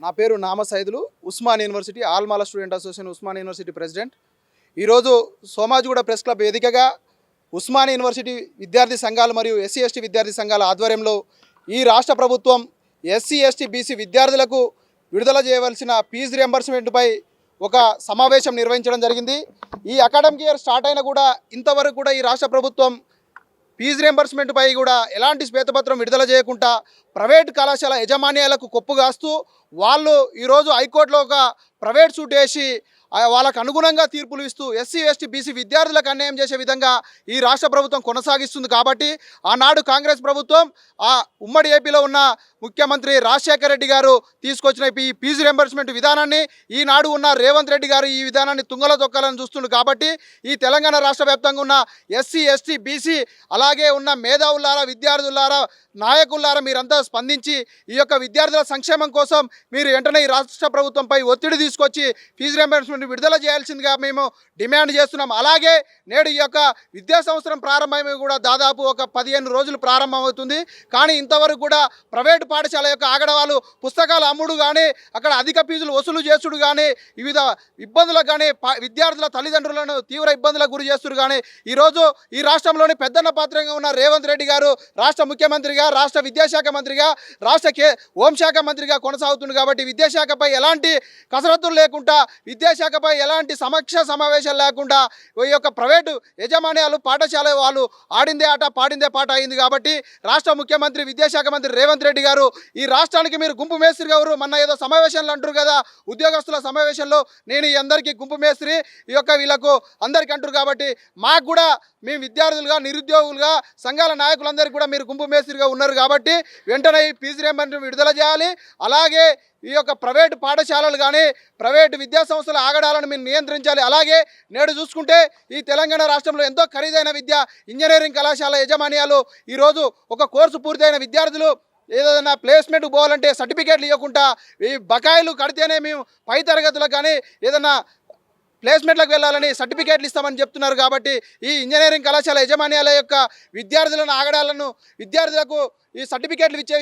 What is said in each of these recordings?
నా పేరు నామ సైదులు, ఉస్మాన్ యూనివర్సిటీ ఆల్మాల student association Osman university president. ఈరోజు సోమాజిగూడ ప్రెస్ క్లబ్ వేదికగా ఉస్మాన్ యూనివర్సిటీ విద్యార్థి సంఘాలు మరియు ఎస్సీ ఎస్టీ విద్యార్థి సంఘాల ఆధ్వర్యంలో ఈ రాష్ట్ర ప్రభుత్వం ఎస్సీ ఎస్టీ బీసీ విద్యార్థులకు విడుదల చేయవలసిన ఫీజు రియంబర్స్మెంట్పై ఒక సమావేశం నిర్వహించడం జరిగింది. ఈ అకాడమిక్ ఇయర్ స్టార్ట్ అయినా కూడా ఇంతవరకు కూడా ఈ రాష్ట్ర ప్రభుత్వం ఫీజు రియంబర్స్మెంట్పై కూడా ఎలాంటి శ్వేతపత్రం విడుదల చేయకుండా ప్రైవేట్ కళాశాల యజమాన్యాలకు కొప్పుగాస్తూ వాళ్ళు ఈరోజు హైకోర్టులో ఒక ప్రైవేట్ సూట్ వేసి వాళ్ళకు అనుగుణంగా తీర్పులు ఇస్తూ ఎస్సీ ఎస్టీ బీసీ విద్యార్థులకు అన్యాయం చేసే విధంగా ఈ రాష్ట్ర ప్రభుత్వం కొనసాగిస్తుంది. కాబట్టి ఆనాడు కాంగ్రెస్ ప్రభుత్వం ఆ ఉమ్మడి ఏపీలో ఉన్న ముఖ్యమంత్రి రాజశేఖర రెడ్డి గారు తీసుకొచ్చిన ఈ ఫీజు రియంబర్స్మెంట్ విధానాన్ని ఈనాడు ఉన్న రేవంత్ రెడ్డి గారు ఈ విధానాన్ని తుంగలో తొక్కాలని చూస్తుండ్రు. కాబట్టి ఈ తెలంగాణ రాష్ట్ర వ్యాప్తంగా ఉన్న ఎస్సీ ఎస్టీ బీసీ అలాగే ఉన్న మేధావులారా విద్యార్థులారా నాయకులారా మీరంతా స్పందించి ఈ యొక్క విద్యార్థుల సంక్షేమం కోసం మీరు వెంటనే ఈ రాష్ట్ర ప్రభుత్వంపై ఒత్తిడి తీసుకొచ్చి ఫీజు రియంబర్స్మెంట్ విడుదల చేయాల్సిందిగా మేము డిమాండ్ చేస్తున్నాం. అలాగే నేడు ఈ యొక్క విద్యా సంవత్సరం ప్రారంభమై కూడా దాదాపు ఒక 15 రోజులు ప్రారంభమవుతుంది. కానీ ఇంతవరకు కూడా ప్రైవేటు పాఠశాల యొక్క ఆగడవాళ్ళు పుస్తకాలు అమ్ముడు కానీ అక్కడ అధిక ఫీజులు వసూలు చేసుడు కానీ వివిధ ఇబ్బందులకు కానీ విద్యార్థుల తల్లిదండ్రులను తీవ్ర ఇబ్బందులకు గురి చేస్తున్నారు. కానీ ఈరోజు ఈ రాష్ట్రంలోని పెద్దన్న పాత్రంగా ఉన్న రేవంత్ రెడ్డి గారు రాష్ట్ర ముఖ్యమంత్రిగా రాష్ట్ర విద్యాశాఖ మంత్రిగా రాష్ట్ర హోంశాఖ మంత్రిగా కొనసాగుతుంది. కాబట్టి విద్యాశాఖపై ఎలాంటి కసరత్తులు లేకుండా విద్యాశాఖపై ఎలాంటి సమీక్ష సమావేశాలు లేకుండా ఈ యొక్క ప్రైవేటు యజమాన్యాలు పాఠశాల వాళ్ళు ఆడిందే ఆట పాడిందే పాట అయింది. కాబట్టి రాష్ట్ర ముఖ్యమంత్రి విద్యాశాఖ మంత్రి రేవంత్ రెడ్డి గారు ఈ రాష్ట్రానికి మీరు గుంపు మేస్త్రి గారు మొన్న ఏదో సమావేశాలు అంటారు కదా ఉద్యోగస్తుల సమావేశంలో నేను ఈ అందరికీ గుంపు మేస్త్రి ఈ యొక్క వీళ్ళకు అందరికీ అంటారు. కాబట్టి మాకు కూడా మేము విద్యార్థులుగా నిరుద్యోగులుగా సంఘాల నాయకులందరికీ కూడా మీరు గుంపు మేస్త్రిగా ఉన్నారు. కాబట్టి వెంటనే ఈ ఫీజు రియంబర్స్మెంట్ విడుదల చేయాలి. అలాగే ఈ యొక్క ప్రైవేటు పాఠశాలలు కానీ ప్రైవేటు విద్యా సంస్థల ఆగడాలను మీరు నియంత్రించాలి. అలాగే నేడు చూసుకుంటే ఈ తెలంగాణ రాష్ట్రంలో ఎంతో ఖరీదైన విద్య ఇంజనీరింగ్ కళాశాల యజమాన్యాలు ఈరోజు ఒక కోర్సు పూర్తయిన విద్యార్థులు ఏదైనా ప్లేస్మెంట్కి పోవాలంటే సర్టిఫికేట్లు ఇవ్వకుండా ఈ బకాయిలు కడితేనే మేము పై తరగతులకు కానీ ఏదైనా ప్లేస్మెంట్లకు వెళ్ళాలని సర్టిఫికేట్లు ఇస్తామని చెప్తున్నారు. కాబట్టి ఈ ఇంజనీరింగ్ కళాశాల యజమాన్యాల యొక్క విద్యార్థులను ఆగడాలను విద్యార్థులకు ఈ సర్టిఫికేట్లు ఇచ్చే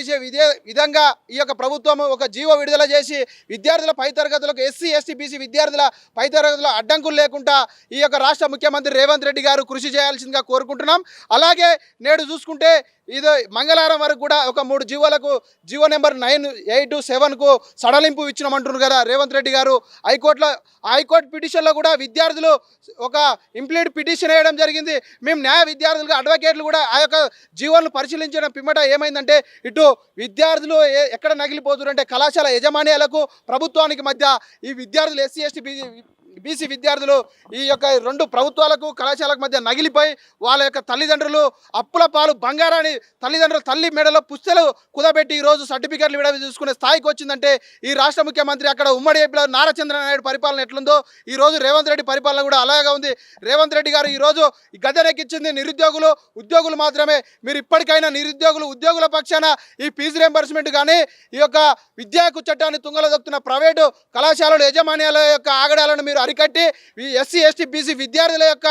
విధంగా ఈ యొక్క ప్రభుత్వం ఒక జీవో విడుదల చేసి విద్యార్థుల పై తరగతులకు ఎస్సీ ఎస్టీ బీసీ విద్యార్థుల పై తరగతుల అడ్డంకులు లేకుండా ఈ యొక్క రాష్ట్ర ముఖ్యమంత్రి రేవంత్ రెడ్డి గారు కృషి చేయాల్సిందిగా కోరుకుంటున్నాం. అలాగే నేడు చూసుకుంటే ఇది మంగళవారం వరకు కూడా ఒక 3 జీవోలకు జీవో నెంబర్ 987కు సడలింపు ఇచ్చినామంటున్నారు కదా రేవంత్ రెడ్డి గారు. హైకోర్టు పిటిషన్లో కూడా విద్యార్థులు ఒక ఇంప్లీడ్ పిటిషన్ వేయడం జరిగింది. మేము న్యాయ విద్యార్థులుగా అడ్వకేట్లు కూడా ఆ యొక్క జీవోలను పరిశీలించిన పిమ్మట ఏమైందంటే ఇటు విద్యార్థులు ఎక్కడ నగిలిపోతున్నారంటే కళాశాల యజమాన్యాలకు ప్రభుత్వానికి మధ్య ఈ విద్యార్థులు ఎస్సీ ఎస్టీ బీసీ విద్యార్థులు ఈ యొక్క 2 ప్రభుత్వాలకు కళాశాలకు మధ్య నగిలిపోయి వాళ్ళ యొక్క తల్లిదండ్రులు అప్పుల పాలు బంగారాన్ని తల్లి మెడలో పుస్తలు కుదబెట్టి ఈరోజు సర్టిఫికెట్లు విడుదల చూసుకునే స్థాయికి వచ్చిందంటే ఈ రాష్ట్ర ముఖ్యమంత్రి అక్కడ ఉమ్మడి ఏపీలో నారా చంద్రబాబు నాయుడు పరిపాలన ఎట్లుందో ఈరోజు రేవంత్ రెడ్డి పరిపాలన కూడా అలాగే ఉంది. రేవంత్ రెడ్డి గారు ఈరోజు గద్దెనెక్కించింది ఉద్యోగులు మాత్రమే. మీరు ఇప్పటికైనా ఉద్యోగుల పక్షాన ఈ ఫీజు రియంబర్స్మెంట్ కానీ ఈ యొక్క విద్యాకు చట్టాన్ని తుంగలో దొక్కుతున్న ప్రైవేటు కళాశాలల యజమాన్యాల యొక్క ఆగడాలను మీరు అరికట్టి ఈ ఎస్సీ ఎస్టీ బీసీ విద్యార్థుల యొక్క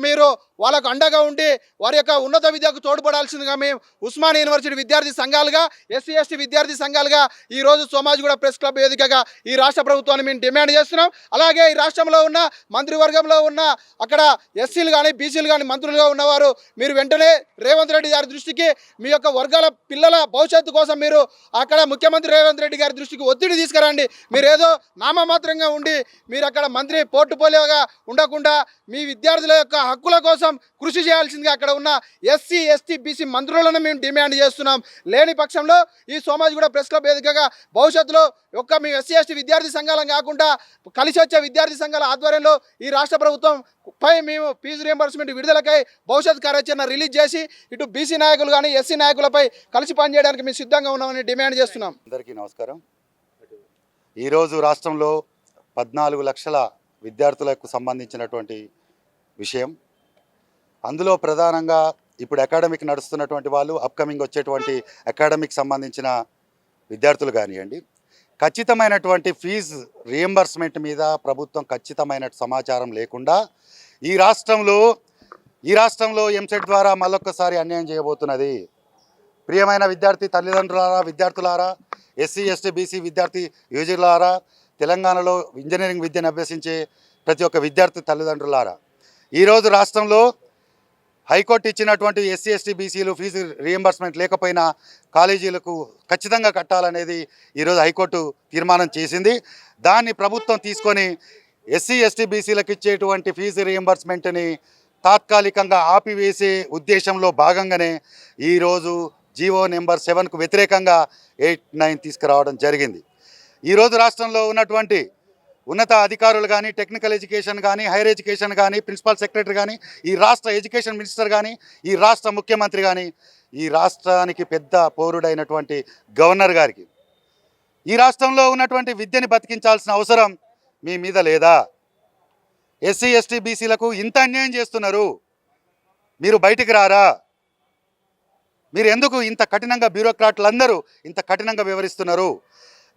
మీరు వాళ్ళకు అండగా ఉండి వారి యొక్క ఉన్నత విద్యకు తోడ్పడాల్సిందిగా మేము ఉస్మాన్ యూనివర్సిటీ విద్యార్థి సంఘాలుగా ఎస్సీ ఎస్టీ విద్యార్థి సంఘాలుగా ఈరోజు సోమాజిగూడ ప్రెస్ క్లబ్ వేదికగా ఈ రాష్ట్ర ప్రభుత్వాన్ని మేము డిమాండ్ చేస్తున్నాం. అలాగే ఈ రాష్ట్రంలో ఉన్న మంత్రివర్గంలో ఉన్న అక్కడ ఎస్సీలు కానీ బీసీలు కానీ మంత్రులుగా ఉన్నవారు మీరు వెంటనే రేవంత్ రెడ్డి గారి దృష్టికి మీ యొక్క వర్గాల పిల్లల భవిష్యత్తు కోసం మీరు అక్కడ ముఖ్యమంత్రి రేవంత్ రెడ్డి గారి దృష్టికి ఒత్తిడి తీసుకురండి. మీరు ఏదో నామమాత్రంగా ఉండి మీరు అక్కడ మంత్రి పోర్టుపోలియోగా ఉండకుండా మీ విద్యార్థుల యొక్క హక్కుల కోసం కృషి చేయాల్సిందిగా అక్కడ ఉన్న ఎస్సీ ఎస్టీ బీసీ మంత్రులను మేము డిమాండ్ చేస్తున్నాం. లేని పక్షంలో ఈ సోమాజిగూడ ప్రెస్ క్లబ్ వేదికగా భవిష్యత్తులో మేము ఎస్సీ ఎస్టీ విద్యార్థి సంఘాలను కాకుండా కలిసి వచ్చే విద్యార్థి సంఘాల ఆధ్వర్యంలో ఈ రాష్ట్ర ప్రభుత్వం పై మేము ఫీజు రియంబర్స్మెంట్ విడుదలకై భవిష్యత్ కార్యాచరణ రిలీజ్ చేసి ఇటు బీసీ నాయకులు కానీ ఎస్సీ నాయకులపై కలిసి పనిచేయడానికి మేము సిద్ధంగా ఉన్నామని డిమాండ్ చేస్తున్నాం. అందరికీ నమస్కారం. ఈరోజు రాష్ట్రంలో 14 లక్షల విద్యార్థులకు సంబంధించినటువంటి విషయం. అందులో ప్రధానంగా ఇప్పుడు అకాడమిక్ నడుస్తున్నటువంటి వాళ్ళు అప్కమింగ్ వచ్చేటువంటి అకాడమిక్ సంబంధించిన విద్యార్థులు కానివ్వండి ఖచ్చితమైనటువంటి ఫీజు రియంబర్స్మెంట్ మీద ప్రభుత్వం ఖచ్చితమైన సమాచారం లేకుండా ఈ రాష్ట్రంలో ఎంసెట్ ద్వారా మళ్ళొక్కసారి అన్యాయం చేయబోతున్నది. ప్రియమైన విద్యార్థి తల్లిదండ్రులారా విద్యార్థులారా ఎస్సీ ఎస్టీ బీసీ విద్యార్థి యువజనులారా, తెలంగాణలో ఇంజనీరింగ్ విద్యను అభ్యసించే ప్రతి ఒక్క విద్యార్థి తల్లిదండ్రులారా, ఈరోజు రాష్ట్రంలో హైకోర్టు ఇచ్చినటువంటి ఎస్సీ ఎస్టీ బీసీలు ఫీజు రీఎంబర్స్మెంట్ లేకపోయినా కాలేజీలకు ఖచ్చితంగా కట్టాలనేది ఈరోజు హైకోర్టు తీర్మానం చేసింది. దాన్ని ప్రభుత్వం తీసుకొని ఎస్సీ ఎస్టీ బీసీలకు ఇచ్చేటువంటి ఫీజు రీఎంబర్స్మెంట్ని తాత్కాలికంగా ఆపివేసే ఉద్దేశంలో భాగంగానే ఈరోజు జీవో నెంబర్ 7కు వ్యతిరేకంగా 8-9 తీసుకురావడం జరిగింది. ఈరోజు రాష్ట్రంలో ఉన్నటువంటి ఉన్నత అధికారులు కానీ, టెక్నికల్ ఎడ్యుకేషన్ కానీ, హైయర్ ఎడ్యుకేషన్ కానీ, ప్రిన్సిపల్ సెక్రటరీ కానీ, ఈ రాష్ట్ర ఎడ్యుకేషన్ మినిస్టర్ కానీ, ఈ రాష్ట్ర ముఖ్యమంత్రి కానీ, ఈ రాష్ట్రానికి పెద్ద పౌరుడైనటువంటి గవర్నర్ గారికి ఈ రాష్ట్రంలో ఉన్నటువంటి విద్యని బతికించాల్సిన అవసరం మీ మీద లేదా? ఎస్సీ ఎస్టీ బీసీలకు ఇంత అన్యాయం చేస్తున్నారు, మీరు బయటికి రారా? మీరు ఎందుకు ఇంత కఠినంగా బ్యూరోక్రాట్లు అందరూ ఇంత కఠినంగా వివరిస్తున్నారు?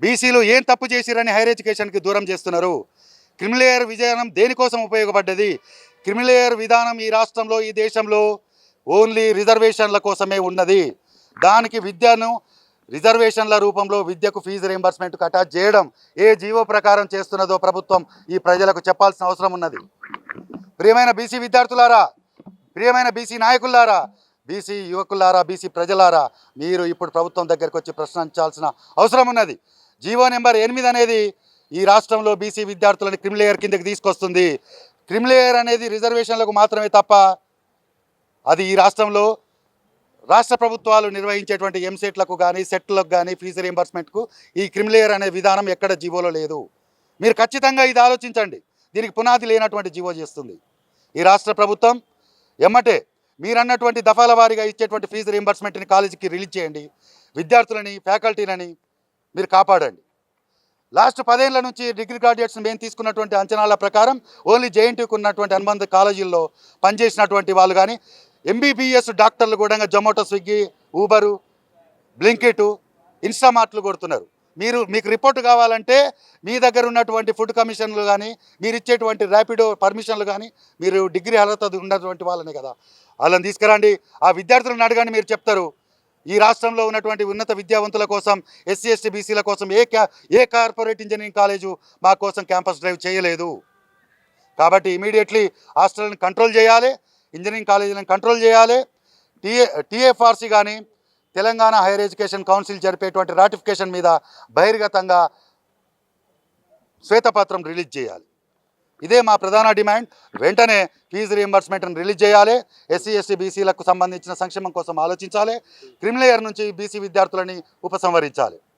బీసీలు ఏం తప్పు చేసిరని హైయర్ ఎడ్యుకేషన్కి దూరం చేస్తున్నారు? క్రిమిలేయర్ విధానం దేనికోసం ఉపయోగపడ్డది? క్రిమిలేయర్ విధానం ఈ రాష్ట్రంలో, ఈ దేశంలో ఓన్లీ రిజర్వేషన్ల కోసమే ఉన్నది. దానికి విద్యను రిజర్వేషన్ల రూపంలో విద్యకు ఫీజు రీంబర్స్మెంట్కు అటాచ్ చేయడం ఏ జీవో ప్రకారం చేస్తున్నదో ప్రభుత్వం ఈ ప్రజలకు చెప్పాల్సిన అవసరం ఉన్నది. ప్రియమైన బీసీ విద్యార్థులారా, ప్రియమైన బీసీ నాయకులారా, బీసీ యువకులారా, బీసీ ప్రజలారా, మీరు ఇప్పుడు ప్రభుత్వం దగ్గరికి వచ్చి ప్రశ్నించాల్సిన అవసరం ఉన్నది. జీవో నెంబర్ 8 అనేది ఈ రాష్ట్రంలో బీసీ విద్యార్థులను క్రిమిలేయర్ కిందకి తీసుకొస్తుంది. క్రిమిలేయర్ అనేది రిజర్వేషన్లకు మాత్రమే తప్ప అది ఈ రాష్ట్రంలో రాష్ట్ర ప్రభుత్వాలు నిర్వహించేటువంటి ఎంసెట్లకు కానీ, సెట్లకు కానీ ఫీజు రీంబర్స్మెంట్కు ఈ క్రిమిలేయర్ అనే విధానం ఎక్కడ జీవోలో లేదు. మీరు ఖచ్చితంగా ఇది ఆలోచించండి. దీనికి పునాది లేనటువంటి జీవో చేస్తుంది ఈ రాష్ట్ర ప్రభుత్వం. ఎమ్మటే మీరన్నటువంటి దఫాల వారీగా ఇచ్చేటువంటి ఫీజు రీంబర్స్మెంట్ని కాలేజీకి రిలీజ్ చేయండి. విద్యార్థులని, ఫ్యాకల్టీలని మీరు కాపాడండి. లాస్ట్ 10 ఏళ్ల నుంచి డిగ్రీ గ్రాడ్యుయేట్స్ మేము తీసుకున్నటువంటి అంచనాల ప్రకారం ఓన్లీ జేఎన్టీకి ఉన్నటువంటి అనుబంధ కాలేజీల్లో పనిచేసినటువంటి వాళ్ళు కానీ, ఎంబీబీఎస్ డాక్టర్లు కూడా జొమాటో, స్విగ్గీ, ఊబరు, బ్లింకిట్, ఇన్స్టామార్ట్లు కొడుతున్నారు. మీకు రిపోర్టు కావాలంటే మీ దగ్గర ఉన్నటువంటి ఫుడ్ కమిషన్లు కానీ, మీరు ఇచ్చేటువంటి ర్యాపిడో పర్మిషన్లు కానీ, మీరు డిగ్రీ అర్హత ఉన్నటువంటి వాళ్ళనే కదా, వాళ్ళని తీసుకురండి. ఆ విద్యార్థులను అడగండి, మీరు చెప్తారు. ఈ రాష్ట్రంలో ఉన్నటువంటి ఉన్నత విద్యావంతుల కోసం, ఎస్సీ ఎస్టీ బీసీల కోసం ఏ కార్పొరేట్ ఇంజనీరింగ్ కాలేజు మా కోసం క్యాంపస్ డ్రైవ్ చేయలేదు. కాబట్టి ఇమీడియట్లీ హాస్టల్ని కంట్రోల్ చేయాలి, ఇంజనీరింగ్ కాలేజీలను కంట్రోల్ చేయాలి. టీఎఫ్ఆర్సీ కానీ, తెలంగాణ హైయర్ ఎడ్యుకేషన్ కౌన్సిల్ జరిపేటువంటి రాటిఫికేషన్ మీద బహిర్గతంగా శ్వేతపత్రం రిలీజ్ చేయాలి. ఇదే మా ప్రధాన డిమాండ్. వెంటనే ఫీజు రీంబర్స్మెంట్ని రిలీజ్ చేయాలి. ఎస్సీ ఎస్టీ బీసీలకు సంబంధించిన సంక్షేమం కోసం ఆలోచించాలి. క్రిమిలేయర్ నుంచి బీసీ విద్యార్థులని ఉపసంహరించాలి.